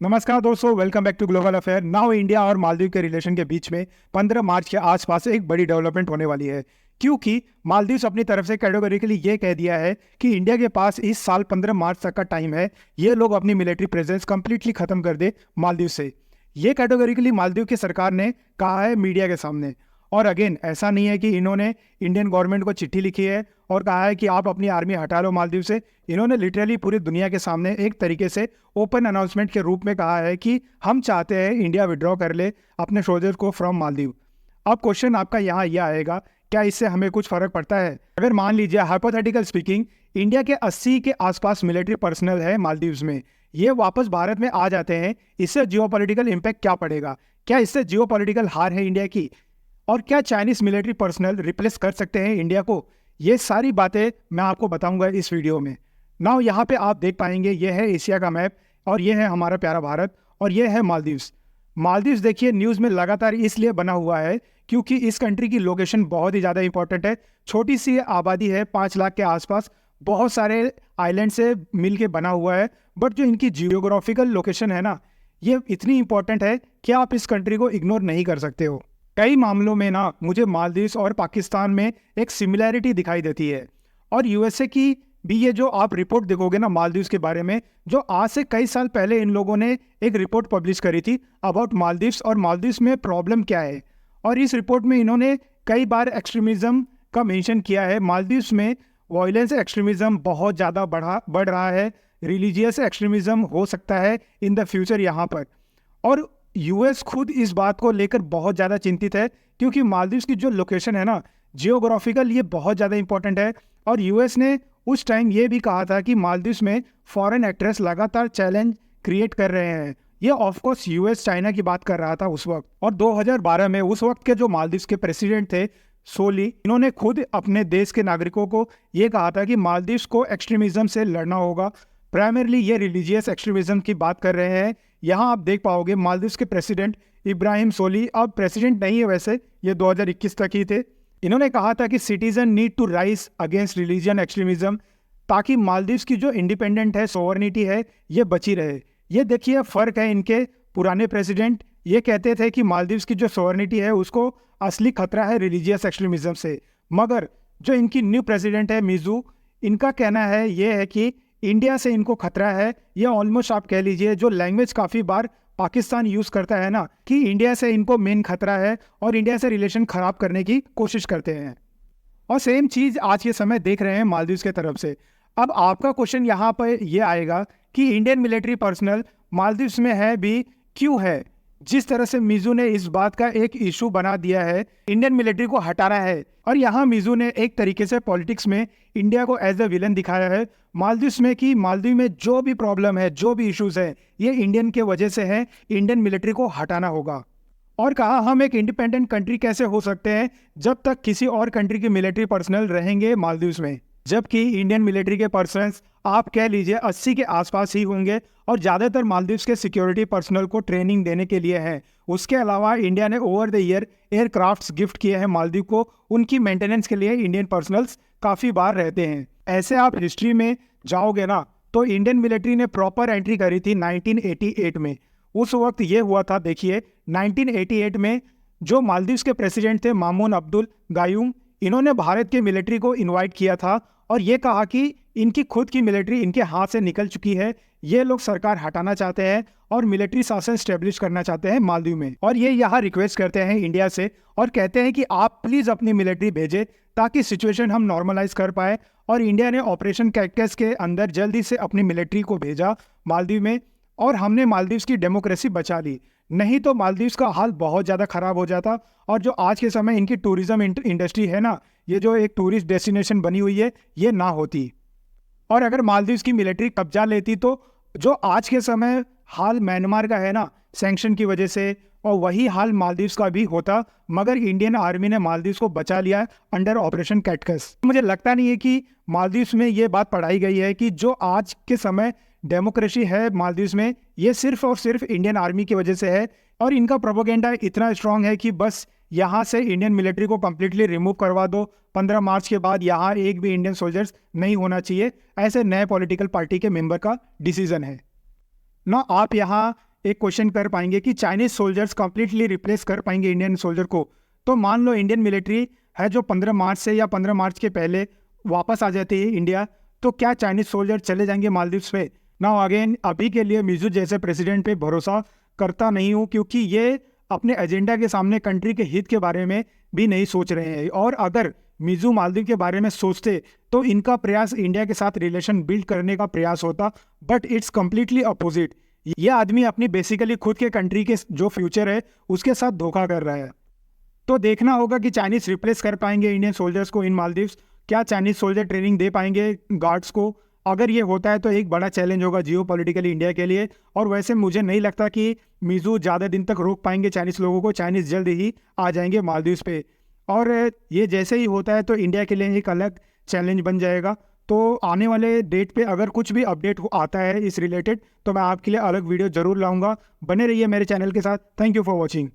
नमस्कार दोस्तों, welcome back to global affair. Now India और मालदीव के रिलेशन के बीच में 15 मार्च के आसपास एक बड़ी डेवलपमेंट होने वाली है, क्योंकि मालदीव अपनी तरफ से कैटेगोरिकली ये कह दिया है कि इंडिया के पास इस साल 15 मार्च तक का टाइम है, ये लोग अपनी मिलिट्री प्रेजेंस कंप्लीटली खत्म कर दे मालदीव से। ये कैटेगोरिकली मालदीव की सरकार ने कहा है मीडिया के सामने। और अगेन ऐसा नहीं है कि इन्होंने इंडियन गवर्नमेंट को चिट्ठी लिखी है और कहा है कि आप अपनी आर्मी हटा लो मालदीव से। इन्होंने लिटरली पूरी दुनिया के सामने एक तरीके से ओपन अनाउंसमेंट के रूप में कहा है कि हम चाहते हैं इंडिया विड्रॉ कर ले अपने सोल्जर्स को फ्रॉम मालदीव। अब क्वेश्चन आपका यहाँ यह आएगा, क्या इससे हमें कुछ फर्क पड़ता है? अगर मान लीजिए हाइपोथेटिकल स्पीकिंग इंडिया के 80 के आसपास मिलिट्री पर्सनल है मालदीव्स में, ये वापस भारत में आ जाते हैं, इससे जियोपॉलिटिकल इम्पैक्ट क्या पड़ेगा? क्या इससे जियोपॉलिटिकल हार है इंडिया की? और क्या चाइनीज मिलिट्री पर्सनल रिप्लेस कर सकते हैं इंडिया को? ये सारी बातें मैं आपको बताऊंगा इस वीडियो में। नाउ यहाँ पे आप देख पाएंगे, ये है एशिया का मैप और ये है हमारा प्यारा भारत और ये है मालदीव्स। मालदीव्स देखिए न्यूज़ में लगातार इसलिए बना हुआ है क्योंकि इस कंट्री की लोकेशन बहुत ही ज़्यादा इंपॉर्टेंट है। छोटी सी आबादी है, 5 लाख के आसपास, बहुत सारे आइलैंड से मिल के बना हुआ है, बट जो इनकी जियोग्राफिकल लोकेशन है ना, ये इतनी इंपॉर्टेंट है कि आप इस कंट्री को इग्नोर नहीं कर सकते हो। कई मामलों में ना मुझे मालदीव्स और पाकिस्तान में एक सिमिलैरिटी दिखाई देती है। और यूएसए की भी ये जो आप रिपोर्ट देखोगे ना मालदीव्स के बारे में, जो आज से कई साल पहले इन लोगों ने एक रिपोर्ट पब्लिश करी थी अबाउट मालदीव्स और मालदीव्स में प्रॉब्लम क्या है। और इस रिपोर्ट में इन्होंने कई बार एक्सट्रीमिज्म का मेंशन किया है। मालदीव्स में वायलेंस एक्सट्रीमिज्म बहुत ज़्यादा बढ़ रहा है, रिलीजियस एक्सट्रीमिज्म हो सकता है इन द फ्यूचर यहाँ पर। और यूएस खुद इस बात को लेकर बहुत ज़्यादा चिंतित है क्योंकि मालदीव्स की जो लोकेशन है ना, जियोग्राफिकल, ये बहुत ज़्यादा इंपॉर्टेंट है। और यूएस ने उस टाइम ये भी कहा था कि मालदीव्स में फॉरेन एक्टर्स लगातार चैलेंज क्रिएट कर रहे हैं। ये ऑफकोर्स यूएस चाइना की बात कर रहा था उस वक्त। और 2012 में उस वक्त के जो मालदीव्स के प्रेसिडेंट थे सोली, इन्होंने खुद अपने देश के नागरिकों को ये कहा था कि मालदीव्स को एक्सट्रीमिज्म से लड़ना होगा। प्राइमरली ये रिलीजियस एक्सट्रीमिज्म की बात कर रहे हैं। यहाँ आप देख पाओगे मालदीव्स के प्रेसिडेंट इब्राहिम सोली अब प्रेसिडेंट नहीं है, वैसे ये 2021 तक ही थे। इन्होंने कहा था कि citizen need to rise against religion extremism, ताकि मालदीव्स की जो इंडिपेंडेंट है, सोवरनिटी है, ये बची रहे। ये देखिए फ़र्क है इनके पुराने प्रेसिडेंट ये कहते थे कि मालदीव्स की जो सोवरनिटी है उसको असली खतरा है रिलीजियस एक्सट्रीमिज्म से, मगर जो इनकी न्यू प्रेसिडेंट है मिजू, इनका कहना है ये है कि इंडिया से इनको खतरा है। ये ऑलमोस्ट आप कह लीजिए जो लैंग्वेज काफ़ी बार पाकिस्तान यूज़ करता है ना, कि इंडिया से इनको मेन खतरा है और इंडिया से रिलेशन ख़राब करने की कोशिश करते हैं। और सेम चीज़ आज के समय देख रहे हैं मालदीव्स के तरफ से। अब आपका क्वेश्चन यहाँ पर ये आएगा कि इंडियन मिलिट्री पर्सनल मालदीव्स में है भी क्यों है? जिस तरह से मिजू ने इस बात का एक इशू बना दिया है, इंडियन मिलिट्री को हटाना है। और यहाँ मिजू ने एक तरीके से पॉलिटिक्स में इंडिया को एज अ विलन दिखाया है मालदीव्स में, कि मालदीव में जो भी प्रॉब्लम है, जो भी इश्यूज है, ये इंडियन के वजह से है, इंडियन मिलिट्री को हटाना होगा। और कहा हम एक इंडिपेंडेंट कंट्री कैसे हो सकते हैं जब तक किसी और कंट्री के मिलिट्री पर्सनल रहेंगे मालदीव्स में, जबकि इंडियन मिलिट्री के पर्सनल्स आप कह लीजिए 80 के आसपास ही होंगे और ज़्यादातर मालदीव्स के सिक्योरिटी पर्सनल को ट्रेनिंग देने के लिए है। उसके अलावा इंडिया ने over the year aircrafts gift किए हैं मालदीव को, उनकी मेंटेनेंस के लिए इंडियन पर्सनल्स काफ़ी बार रहते हैं। ऐसे आप हिस्ट्री में जाओगे ना तो इंडियन मिलिट्री ने प्रॉपर एंट्री करी थी 1988 में। उस वक्त ये हुआ था, देखिए 1988 में जो मालदीव्स के प्रेसिडेंट थे मामून अब्दुल गायूम, इन्होंने भारत के मिलिट्री को इनवाइट किया था और ये कहा कि इनकी खुद की मिलिट्री इनके हाथ से निकल चुकी है, ये लोग सरकार हटाना चाहते हैं और मिलिट्री शासन स्टेब्लिश करना चाहते हैं मालदीव में। और ये यहाँ रिक्वेस्ट करते हैं इंडिया से और कहते हैं कि आप प्लीज़ अपनी मिलिट्री भेजें ताकि सिचुएशन हम नॉर्मलाइज कर पाए। और इंडिया ने ऑपरेशन कैक्टस के अंदर जल्दी से अपनी मिलिट्री को भेजा मालदीव में और हमने मालदीव्स की डेमोक्रेसी बचा ली। नहीं तो मालदीव्स का हाल बहुत ज़्यादा ख़राब हो जाता। और जो आज के समय इनकी टूरिज़्म इंडस्ट्री है ना, ये जो एक टूरिस्ट डेस्टिनेशन बनी हुई है, ये ना होती। और अगर मालदीव्स की मिलिट्री कब्जा लेती तो जो आज के समय हाल म्यांमार का है ना सैंक्शन की वजह से, और वही हाल मालदीव्स का भी होता, मगर इंडियन आर्मी ने मालदीव्स को बचा लिया अंडर ऑपरेशन कैटकस। मुझे लगता नहीं है कि मालदीव्स में ये बात पढ़ाई गई है कि जो आज के समय डेमोक्रेसी है मालदीव्स में, ये सिर्फ और सिर्फ इंडियन आर्मी की वजह से है। और इनका प्रोपेगेंडा इतना स्ट्रांग है कि बस यहाँ से इंडियन मिलिट्री को कम्प्लीटली रिमूव करवा दो, 15 मार्च के बाद यहाँ एक भी इंडियन सोल्जर्स नहीं होना चाहिए, ऐसे नए पॉलिटिकल पार्टी के मेंबर का डिसीजन है ना। आप यहाँ एक क्वेश्चन कर पाएंगे कि चाइनीज सोल्जर्स कंप्लीटली रिप्लेस कर पाएंगे इंडियन सोल्जर को। तो मान लो इंडियन मिलिट्री है जो 15 मार्च से या 15 मार्च के पहले वापस आ जाती है इंडिया, तो क्या चाइनीज सोल्जर चले जाएंगे मालदीव्स पे? नाउ अगेन, अभी के लिए मिजू जैसे प्रेसिडेंट पे भरोसा करता नहीं हूँ, क्योंकि ये अपने एजेंडा के सामने कंट्री के हित के बारे में भी नहीं सोच रहे हैं। और अगर मिजू मालदीव के बारे में सोचते तो इनका प्रयास इंडिया के साथ रिलेशन बिल्ड करने का प्रयास होता, बट इट्स कंप्लीटली अपोजिट। ये आदमी अपनी बेसिकली खुद के कंट्री के जो फ्यूचर है उसके साथ धोखा कर रहा है। तो देखना होगा कि चाइनीज रिप्लेस कर पाएंगे इंडियन सोल्जर्स को इन मालदीव्स, क्या चाइनीज सोल्जर ट्रेनिंग दे पाएंगे गार्ड्स को? अगर ये होता है तो एक बड़ा चैलेंज होगा जियो पॉलिटिकली इंडिया के लिए। और वैसे मुझे नहीं लगता कि मिजू ज़्यादा दिन तक रोक पाएंगे चाइनीज़ लोगों को, चाइनीज़ जल्द ही आ जाएंगे मालदीव्स पे। और ये जैसे ही होता है तो इंडिया के लिए एक अलग चैलेंज बन जाएगा। तो आने वाले डेट पे अगर कुछ भी अपडेट आता है इस रिलेटेड तो मैं आपके लिए अलग वीडियो ज़रूर लाऊंगा। बने रहिए मेरे चैनल के साथ। Thank you for watching.